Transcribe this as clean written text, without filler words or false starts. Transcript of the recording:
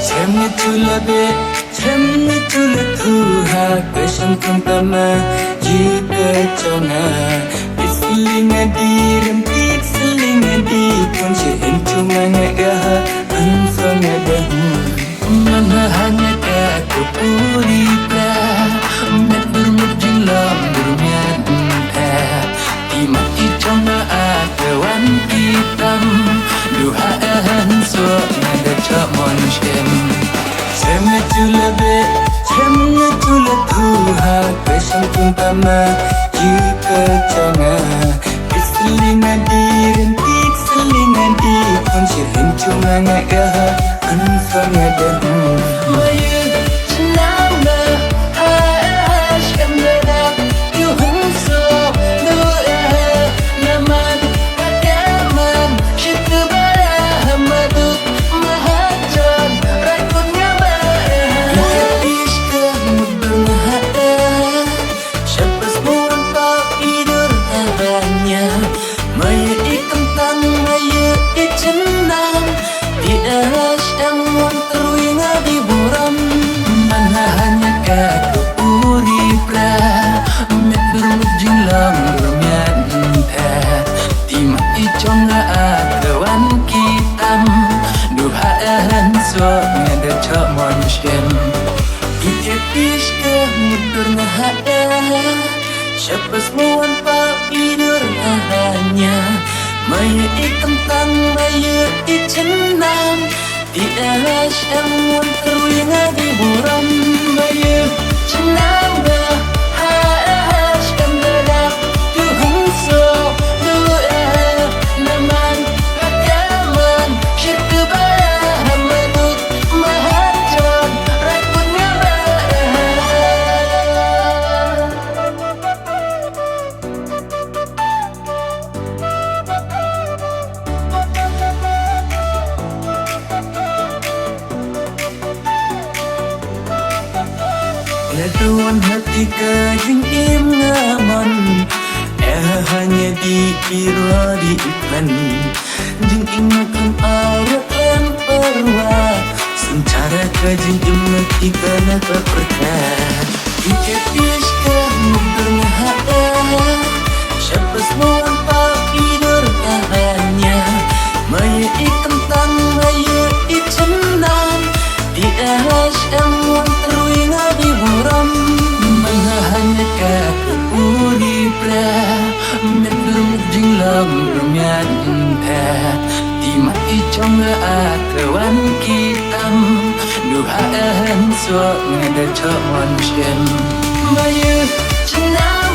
Cemne chula be, cemne chula thuha, question kuntama, jika chona. Pislinga direm, pislinga di, kunci hintuma ngagaha, anfanga dahu. Mana hanya kaku puripra, met bermujing lam bermiat entah. Dimati chona akawan hitam, duhaan suak ngada cak manusia. Cemne chula be, cemne chula thuha, question kuntama, jika chona. Pislinga direm, pislinga di, kunci hintuma ngagaha, anfanga dahu. Maya senama, hash kamera, yuhun so, doa, naman, kagaman, syukubara, hamadut, mahajan, rakunnya bahaya. Iska mudurhada, siapa semua tak tidur hanya. Maya ikentang, maya icenang, tidak yang teruinga di buram. Mana hanya kaku uripra, met bermujing lam bermiat entah. Timati conga akawan kitam, duhaan suak ngada cak manusia. Ikepis ke mudur ngahada, siapa semua tak tidur hanya. Maya ikentang, maya icenang, tidak yang teruinga di buram. Maya senang bahas kamera, yuhun so, doa, naman, kagaman, syukubara, hamadut, mahajan, rakunnya bahaya. Laduan hati kajing im ngaman, hanya dikira di iklan. Jing ingatkan awak yang perwa, secara kajing im ngerti kana keperkat. Ikepis ke mudur ngahada, siapa semua tak tidur hanya. Maya ikentang, maya icenang, tidak yang teruinga di buram. Mana hanya kaku uripra, met bermujing lam bermiat entah. Dimati conga akawan kitam, duhaan suak ngada cak manusia. Maya senang